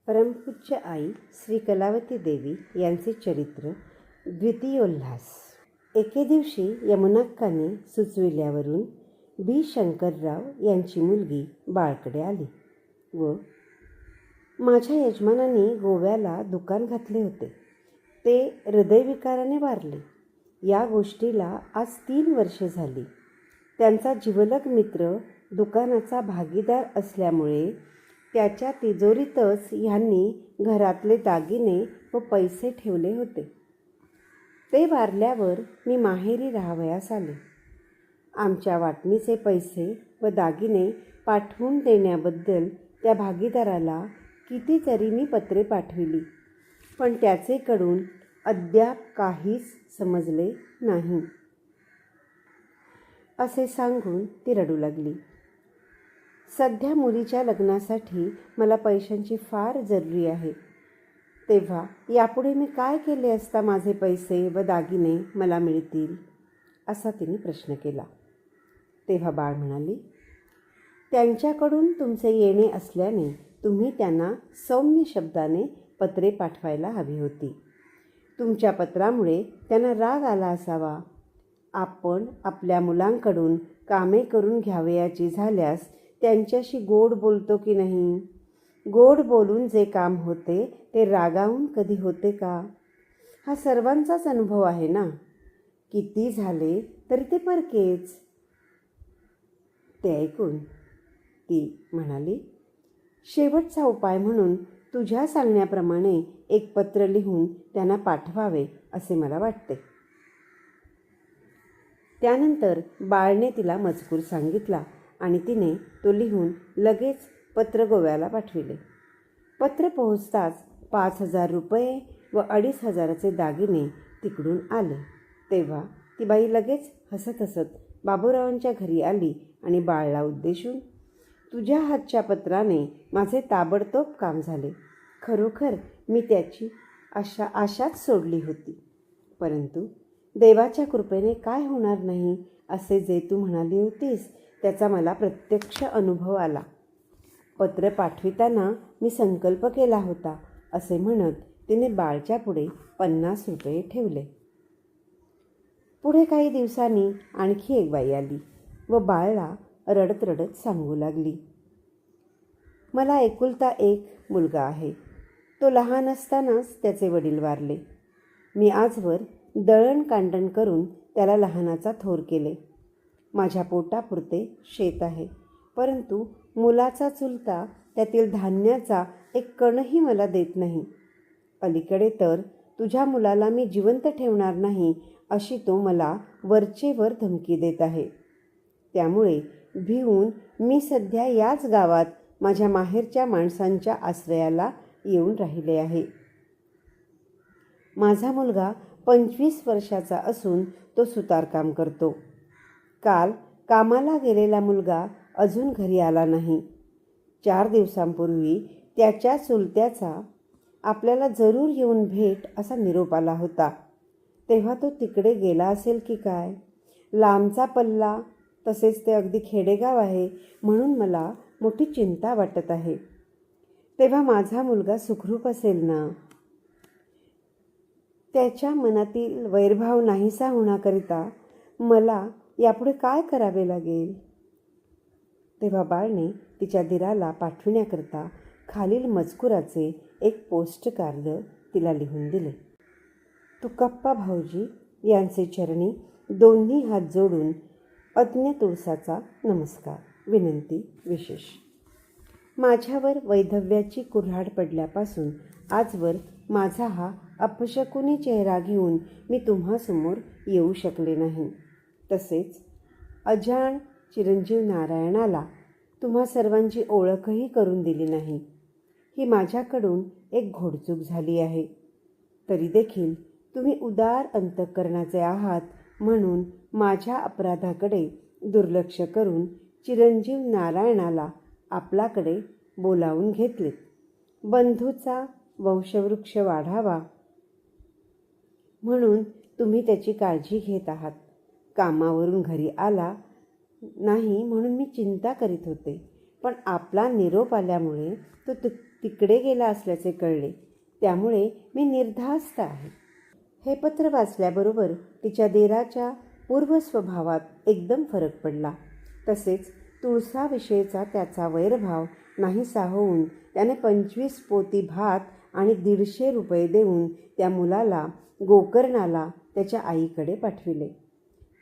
परमपूज्य आई श्री कलावती देवी यांचे चरित्र द्वितीयोल्हास. एके दिवशी यमुनाक्काने सुचविल्यावरून बी. शंकरराव यांची मुलगी बाळकडे आली व माझ्या यजमानांनी गोव्याला दुकान घातले होते. ते हृदयविकाराने वारले. या गोष्टीला आज 3 वर्षे झाली. त्यांचा जिवलग मित्र दुकानाचा भागीदार असल्यामुळे त्याच्या तिजोरीतच ह्यांनी घरातले दागिने व पैसे ठेवले होते. ते वारल्यावर मी माहेरी राहावयास आले. आमच्या वाटणीचे पैसे व दागिने पाठवून देण्याबद्दल त्या भागीदाराला कितीतरी मी पत्रे पाठविली, पण त्याचेकडून अद्याप काहीच समजले नाही. असे सांगून ती रडू लागली. सध्या मुलीच्या लग्नासाठी मला पैशांची फार जरुरी आहे. तेव्हा यापुढे मी काय केले असता माझे पैसे व दागिने मला मिळतील, असा तिने प्रश्न केला. तेव्हा बाळ म्हणाली, त्यांच्याकडून तुमचे येणे असल्याने तुम्ही त्यांना सौम्य शब्दाने पत्रे पाठवायला हवी होती. तुमच्या पत्रामुळे त्यांना राग आला असावा. आपण आपल्या मुलांकडून कामे करून घ्यावयाची झाल्यास त्यांच्याशी गोड बोलतो की नाही? गोड बोलून जे काम होते ते रागावून कधी होते का? हा सर्वांचाच अनुभव आहे ना. किती झाले तरी ते परकेच. ते ऐकून ती म्हणाली, शेवटचा उपाय म्हणून तुझ्या सांगण्याप्रमाणे एक पत्र लिहून त्यांना पाठवावे असे मला वाटते. त्यानंतर बाळने तिला मजकूर सांगितला आणि तिने तो लिहून लगेच पत्र गोव्याला पाठविले. पत्र पोहोचताच 5,000 रुपये व 2,500चे दागिने तिकडून आले. तेव्हा ती बाई लगेच हसत हसत बाबूरावांच्या घरी आली आणि बाळला उद्देशून, तुझ्या हातच्या पत्राने माझे ताबडतोब काम झाले. खरोखर मी त्याची आशाच सोडली होती. परंतु देवाच्या कृपेने काय होणार नाही असे जे तू म्हणाली होतीस त्याचा मला प्रत्यक्ष अनुभव आला. पत्र पाठविताना मी संकल्प केला होता असे म्हणत तिने बाळच्या पुढे 50 रुपये ठेवले. पुढे काही दिवसांनी आणखी एक बाई आली व बाळला रडत रडत सांगू लागली, मला एकुलता एक मुलगा आहे. तो लहान असतानाच त्याचे वडील वारले. मी आजवर दळणकांडण करून त्याला लहानाचा थोर केले. माझ्या पोटापुरते शेत आहे, परंतु मुलाचा चुलता त्यातील धान्याचा एक कणही मला देत नाही. अलीकडे तर तुझ्या मुलाला मी जिवंत ठेवणार नाही अशी तो मला वरचेवर धमकी देत आहे. त्यामुळे भिवून मी सध्या याच गावात माझ्या माहेरच्या माणसांच्या आश्रयाला येऊन राहिले आहे. माझा मुलगा 25 वर्षाचा असून तो सुतारकाम करतो. काल कामाला गेलेला मुलगा अजून घरी आला नाही. 4 दिवसांपूर्वी त्याच्या चुलत्याचा आपल्याला जरूर येऊन भेट असा निरोप आला होता. तेव्हा तो तिकडे गेला असेल की काय? लांबचा पल्ला, तसेच ते अगदी खेडेगाव आहे, म्हणून मला मोठी चिंता वाटत आहे. तेव्हा माझा मुलगा सुखरूप असेल ना? त्याच्या मनातील वैरभाव नाहीसा होण्याकरिता मला यापुढे काय करावे लागेल? तेव्हा बाळने तिच्या दिराला पाठविण्याकरता खालील मजकुराचे एक पोस्ट कार्ड तिला लिहून दिले. तुकाप्पा भाऊजी यांचे चरणी दोन्ही हात जोडून अज्ञ तुळसाचा नमस्कार. विनंती विशेष. माझ्यावर वैधव्याची कुऱ्हाड पडल्यापासून आजवर माझा हा अपशकुनी चेहरा घेऊन मी तुम्हासमोर येऊ शकले नाही. तसेच अजाण चिरंजीव नारायणाला तुम्हा सर्वांची ओळखही करून दिली नाही. ही माझ्याकडून एक घोडचूक झाली आहे. तरी देखील तुम्ही उदार अंतःकरणाचे आहात म्हणून माझ्या अपराधाकडे दुर्लक्ष करून चिरंजीव नारायणाला आपल्याकडे बोलावून घेतले. बंधूचा वंशवृक्ष वाढावा म्हणून तुम्ही त्याची काळजी घेत आहात. कामावरून घरी आला नाही म्हणून मी चिंता करीत होते, पण आपला निरोप आल्यामुळे तो तिकडे गेला असल्याचे कळले. त्यामुळे मी निर्धास्त आहे. हे पत्र वाचल्याबरोबर तिच्या देराच्या पूर्वस्वभावात एकदम फरक पडला. तसेच तुळसाविषयीचा त्याचा वैरभाव नाहीसा होऊन त्याने 25 पोती भात आणि 150 रुपये देऊन त्या मुलाला, गोकर्णाला त्याच्या आईकडे पाठविले.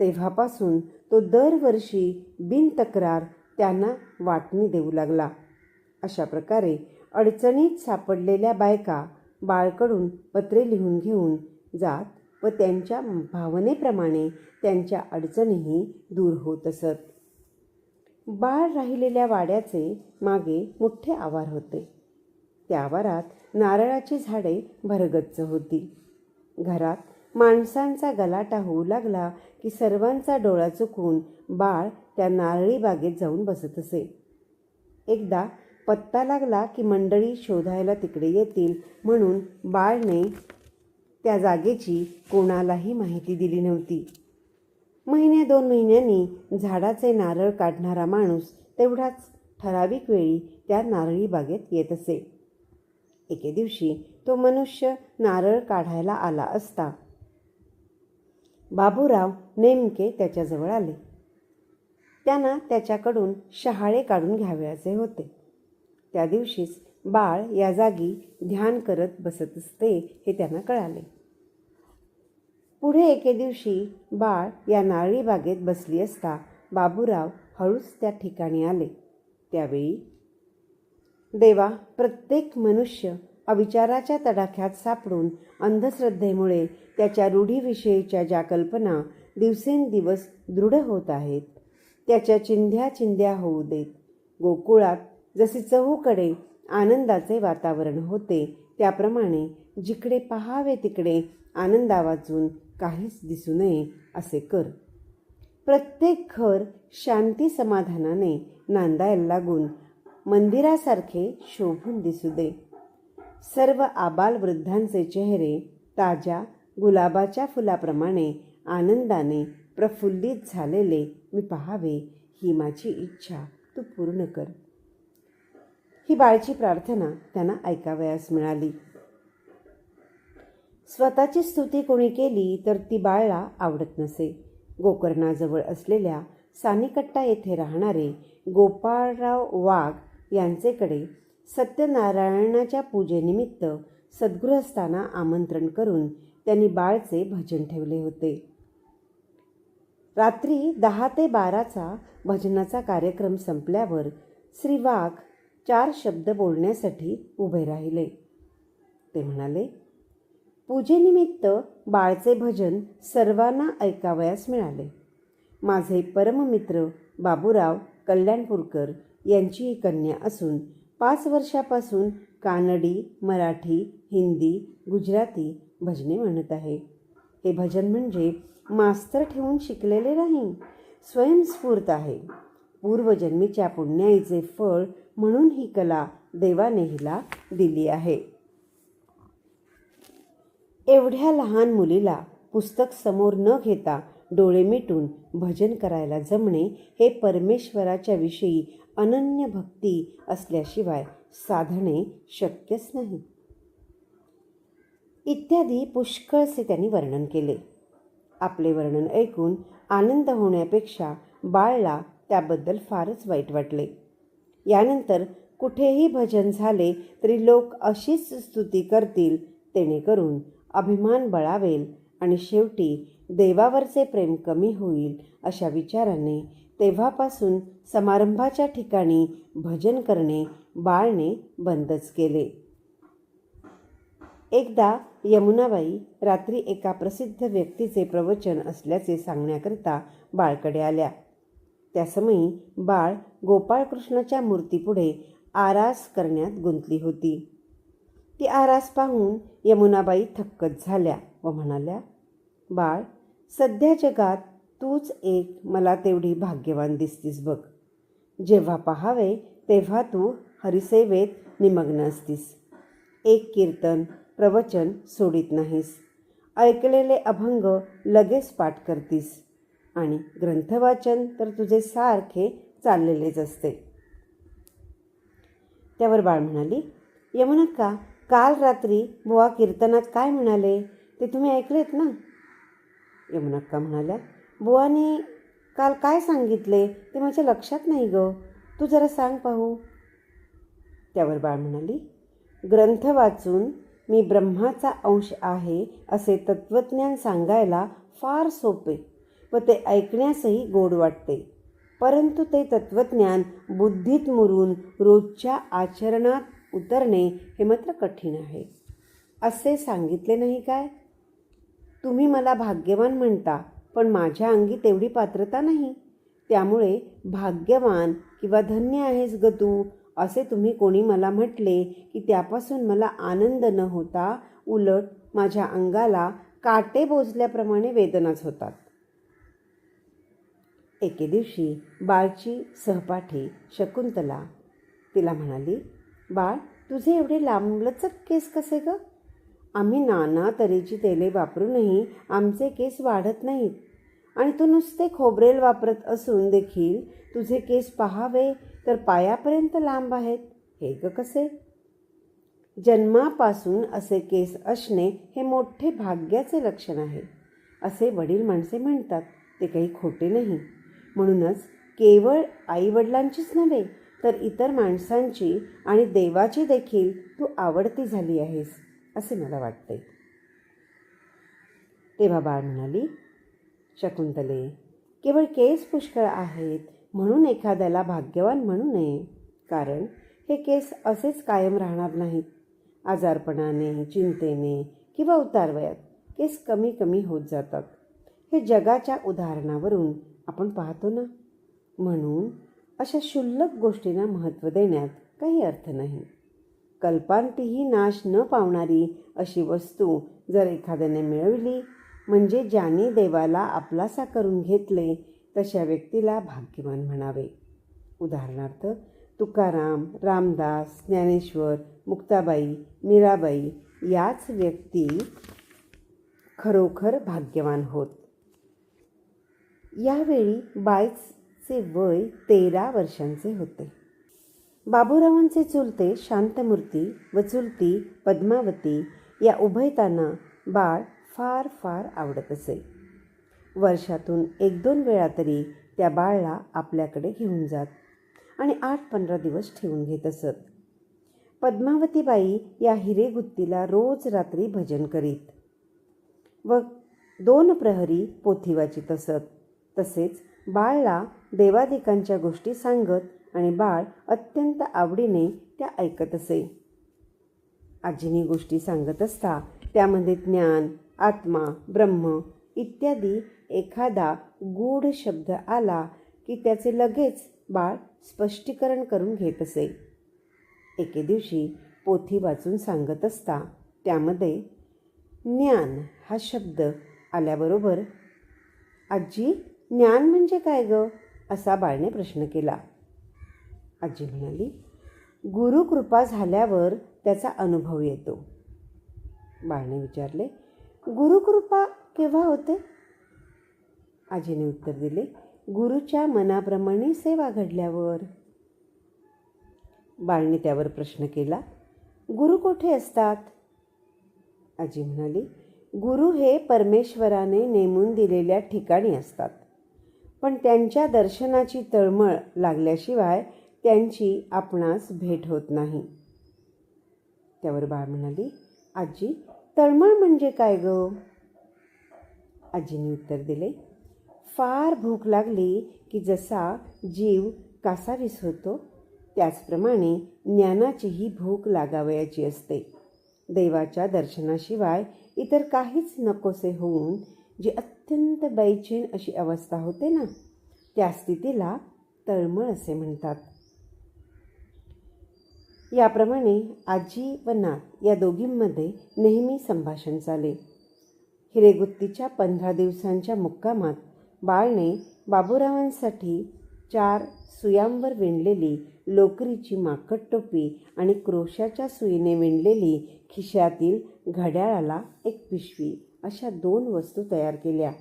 तेव्हापासून तो दरवर्षी बिनतक्रार त्यांना वाटणी देऊ लागला. अशा प्रकारे अडचणीत सापडलेल्या बायका बाळकडून पत्रे लिहून घेऊन जात व त्यांच्या भावनेप्रमाणे त्यांच्या अडचणीही दूर होत असत. बाळ राहिलेल्या वाड्याचे मागे मोठे आवार होते. त्या आवारात नारळाची झाडे भरगच्च होती. घरात माणसांचा गलाटा होऊ लागला की सर्वांचा डोळा चुकून बाळ त्या नारळी बागेत जाऊन बसत असे. एकदा पत्ता लागला की मंडळी शोधायला तिकडे येतील म्हणून बाळने त्या जागेची कोणालाही माहिती दिली नव्हती. 1-2 महिन्यांनी झाडाचे नारळ काढणारा माणूस तेवढाच ठराविक वेळी त्या नारळी बागेत येत असे. एके दिवशी तो मनुष्य नारळ काढायला आला असता बाबूराव नेमके त्याच्याजवळ आले. त्यांना त्याच्याकडून शहाळे काढून घ्यावयाचे होते. त्या दिवशीच बाळ या जागी ध्यान करत बसत असते हे त्यांना कळाले. पुढे एके दिवशी बाळ या नारळी बागेत बसली असता बाबूराव हळूच त्या ठिकाणी आले. त्यावेळी देवा, प्रत्येक मनुष्य अविचाराच्या तडाख्यात सापडून अंधश्रद्धेमुळे त्याच्या रूढीविषयीच्या ज्या कल्पना दिवसेंदिवस दृढ होत आहेत त्याच्या चिंध्या चिंध्या होऊ देत. गोकुळात जसे चहूकडे आनंदाचे वातावरण होते त्याप्रमाणे जिकडे पाहावे तिकडे आनंदावाचून काहीच दिसू नये असे कर. प्रत्येक घर शांती समाधानाने नांदायला लागून मंदिरासारखे शोभून दिसू दे. सर्व आबाल वृद्धांचे चेहरे ताज्या गुलाबाच्या फुलाप्रमाणे आनंदाने प्रफुल्लित झालेले मी पाहावे ही माझी इच्छा तू पूर्ण कर. ही बाळची प्रार्थना त्यांना ऐकावयास मिळाली. स्वतःची स्तुती कोणी केली तर ती बाळला आवडत नसे. गोकर्णाजवळ असलेल्या सानिकट्टा येथे राहणारे गोपाळराव वाघ यांचेकडे सत्यनारायणाच्या पूजेनिमित्त सद्गृहस्थांना आमंत्रण करून त्यांनी बाळचे भजन ठेवले होते. रात्री 10 ते 12चा भजनाचा कार्यक्रम संपल्यावर श्री वाघ 4 शब्द बोलण्यासाठी उभे राहिले. ते म्हणाले, पूजेनिमित्त बाळचे भजन सर्वांना ऐकावयास मिळाले. माझे परममित्र बाबूराव कल्याणपूरकर यांची ही कन्या असून 5 वर्षापासून कानडी, मराठी, हिंदी, गुजराती भजने म्हणत आहे. हे भजन म्हणजे मास्तर ठेवून शिकलेले नाही, स्वयंस्फूर्त आहे. पूर्वजन्मीच्या पुण्याईचे फळ म्हणून ही कला देवाने हिला दिली आहे. एवढ्या लहान मुलीला पुस्तक समोर न घेता डोळे मिटून भजन करायला जमणे हे परमेश्वराच्या विषयी अनन्य भक्ती असल्याशिवाय साधणे शक्यच नाही. इत्यादी पुष्कळसे त्यांनी वर्णन केले. आपले वर्णन ऐकून आनंद होण्यापेक्षा बाळला त्याबद्दल फारच वाईट वाटले. यानंतर कुठेही भजन झाले तरी लोक अशीच स्तुती करतील जेणेकरून अभिमान बळावेल आणि शेवटी देवावरचे प्रेम कमी होईल अशा विचाराने तेव्हापासून समारंभाच्या ठिकाणी भजन करणे बाळने बंदच केले. एकदा यमुनाबाई रात्री एका प्रसिद्ध व्यक्तीचे प्रवचन असल्याचे सांगण्याकरिता बाळकडे आल्या. त्यासमयी बाळ गोपाळकृष्णाच्या मूर्तीपुढे आरास करण्यात गुंतली होती. ती आरास पाहून यमुनाबाई थक्कच झाल्या व म्हणाल्या, बाळ, सध्या जगात तूच एक मला तेवढी भाग्यवान दिसतीस बघ. जेव्हा पाहावे तेव्हा तू हरिसेवेत निमग्न असतीस. एक कीर्तन प्रवचन सोडित नाहीस. ऐकलेले अभंग लगेच पाठ करतीस आणि ग्रंथवाचन तर तुझे सारखे चाललेलेच असते. त्यावर बाळ म्हणाली, यमुनक्का, काल रात्री बुवा कीर्तनात काय म्हणाले ते तुम्ही ऐकलेत ना? यमुनक्का म्हणाल्या, बुवाने काल काय सांगितले ते माझ्या लक्षात नाही गं, तू जरा सांग पाहू. त्यावर बाळ म्हणाली, ग्रंथ वाचून मी ब्रह्माचा अंश आहे असे तत्त्वज्ञान सांगायला फार सोपे व ते ऐकण्यासही गोड वाटते, परंतु ते तत्त्वज्ञान बुद्धीत मुरून रोजच्या आचरणात उतरणे हे मात्र कठीण आहे. असे सांगितले नाही काय? तुम्ही मला भाग्यवान म्हणता, पण माझ्या अंगी तेवढी पात्रता नाही. त्यामुळे भाग्यवान किंवा धन्य आहेस ग तू असे तुम्ही कोणी मला म्हटले की त्यापासून मला आनंद न होता उलट माझ्या अंगाला काटे बोचल्याप्रमाणे वेदनाच होतात. एके दिवशी बाळची सहपाठी शकुंतला तिला म्हणाली, बाळ, तुझे एवढे लांबलचक केस कसे ग? आम्ही नाना तऱ्हेची तेले वापरूनही आमचे केस वाढत नाहीत आणि तू नुसते खोबरेल वापरत असून देखील तुझे केस पाहावे तर पायापर्यंत लांब आहेत. हे ग कसे? जन्मापासून असे केस असणे हे मोठे भाग्याचे लक्षण आहे असे वडील माणसे म्हणतात. ते काही खोटे नाही. म्हणूनच केवळ आईवडिलांचीच नव्हे तर इतर माणसांची आणि देवाची देखील तू आवडती झाली आहेस असे मला वाटते. तेव्हा बाळ म्हणाली, शकुंतले, केवळ केस पुष्कळ आहेत म्हणून एखाद्याला भाग्यवान म्हणू नये. कारण हे केस असेच कायम राहणार नाहीत. आजारपणाने, चिंतेने किंवा उतारवयात केस कमी कमी होत जातात. हे जगाच्या उदाहरणावरून आपण पाहतो ना. म्हणून अशा क्षुल्लक गोष्टींना महत्त्व देण्यात काही अर्थ नाही. कल्पांतीही नाश न पावणारी अशी वस्तू जर एखाद्याने मिळवली म्हणजे ज्याने देवाला आपलासा करून घेतले तशा व्यक्तीला भाग्यवान म्हणावे. उदाहरणार्थ तुकाराम, रामदास, ज्ञानेश्वर, मुक्ताबाई, मीराबाई याच व्यक्ती खरोखर भाग्यवान होत. यावेळी बाईचे वय 13 वर्षांचे होते. बाबूरावांचे चुलते शांतमूर्ती व चुलती पद्मावती या उभयतांना बाळ फार फार आवडत असे. वर्षातून 1-2 वेळा तरी त्या बाळला आपल्याकडे घेऊन जात आणि 8-15 दिवस ठेवून घेत असत. पद्मावतीबाई या हिरेगुत्तीला रोज रात्री भजन करीत व 2 प्रहरी पोथी वाचित असत. तसेच बाळला देवादिकांच्या गोष्टी सांगत आणि बाळ अत्यंत आवडीने त्या ऐकत असे. आजीनी गोष्टी सांगत असता त्यामध्ये ज्ञान, आत्मा, ब्रह्म इत्यादी एखादा गूढ शब्द आला की त्याचे लगेच बाळ स्पष्टीकरण करून घेत असे. एके दिवशी पोथी वाचून सांगत असता त्यामध्ये ज्ञान हा शब्द आल्याबरोबर, आजी, ज्ञान म्हणजे काय ग? असा बाळने प्रश्न केला. आजी म्हणाली, गुरुकृपा झाल्यावर त्याचा अनुभव येतो. बाळने विचारले, गुरुकृपा केव्हा होते? आजीने उत्तर दिले, गुरुच्या मनाप्रमाणे सेवा घडल्यावर. बाळने त्यावर प्रश्न केला, गुरु कोठे असतात? आजी म्हणाली, गुरु हे परमेश्वराने नेमून दिलेल्या ठिकाणी असतात, पण त्यांच्या दर्शनाची तळमळ लागल्याशिवाय त्यांची आपणास भेट होत नाही. त्यावर बाळ म्हणाली, आजी, तळमळ म्हणजे काय ग? आजीने उत्तर दिले, फार भूक लागली की जसा जीव कासावीस होतो त्याचप्रमाणे ज्ञानाचीही भूक लागावयाची असते. देवाच्या दर्शनाशिवाय इतर काहीच नकोसे होऊन जी अत्यंत बैचेन अशी अवस्था होते ना, त्या स्थितीला तळमळ असे म्हणतात. याप्रमाणे आजी व नात या दोघींमध्ये नेहमी संभाषण चाले. हिरेगुत्तीच्या 15 दिवसांच्या मुक्कामात बाळने बाबूरावांसाठी 4 सुयांवर विणलेली लोकरीची माकड टोपी आणि क्रोशाच्या सुईने विणलेली खिशातील घड्याळाला एक पिशवी अशा 2 वस्तू तयार केल्या.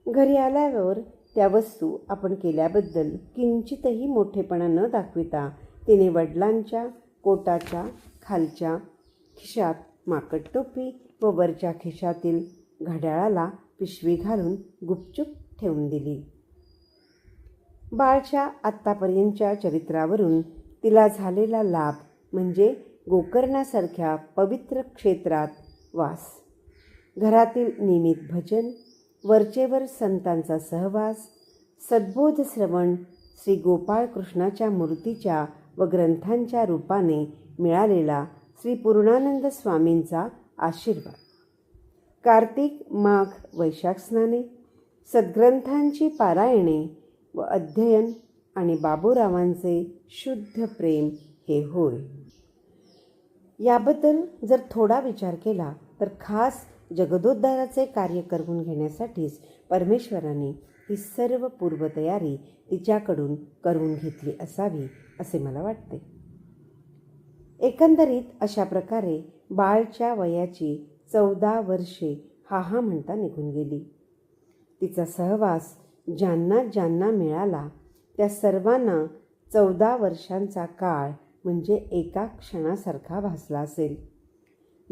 घरी आल्यावर त्या वस्तू आपण केल्याबद्दल किंचितही मोठेपणा न दाखविता तिने वडिलांच्या कोटाच्या खालच्या खिशात माकड टोपी व वरच्या खिशातील घड्याळाला पिशवी घालून गुपचूप ठेवून दिली. बाळच्या आत्तापर्यंतच्या चरित्रावरून तिला झालेला लाभ म्हणजे गोकर्णासारख्या पवित्र क्षेत्रात वास, घरातील नियमित भजन, वरचेवर संतांचा सहवास, सद्बोध श्रवण, श्री गोपाळ कृष्णाच्या मूर्तीच्या व ग्रंथांच्या रूपाने मिळालेला श्री पूर्णानंद स्वामींचा आशीर्वाद, कार्तिक माघ वैशाख स्नाने, सद्ग्रंथांची पारायणे व अध्ययन आणि बाबूरावांचे शुद्ध प्रेम हे होय. याबद्दल जर थोडा विचार केला तर खास जगदोद्धाराचे कार्य करून घेण्यासाठीच परमेश्वराने ही सर्व पूर्वतयारी तिच्याकडून करून घेतली असावी असे मला वाटते. एकंदरीत अशा प्रकारे बाळच्या वयाची 14 वर्षे हा म्हणता निघून गेली. तिचा सहवास ज्यांना ज्यांना मिळाला त्या सर्वांना 14 वर्षांचा काळ म्हणजे एका क्षणासारखा भासला असेल.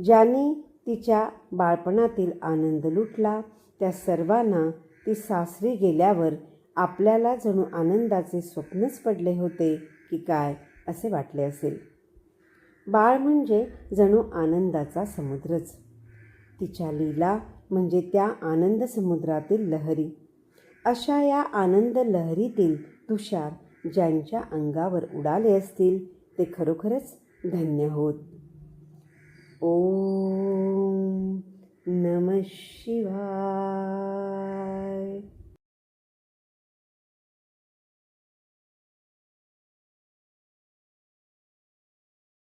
ज्यांनी तिच्या बाळपणातील आनंद लुटला त्या सर्वांना ती सासरी गेल्यावर आपल्याला जणू आनंदाचे स्वप्नच पडले होते की काय असे वाटले असेल. बाळ म्हणजे जणू आनंदाचा समुद्रच. तिच्या लीला म्हणजे त्या आनंद समुद्रातील लहरी. अशा या आनंद लहरीतील तुषार ज्यांच्या अंगावर उडाले असतील ते खरोखरच धन्य होत. ओम नमः शिवाय.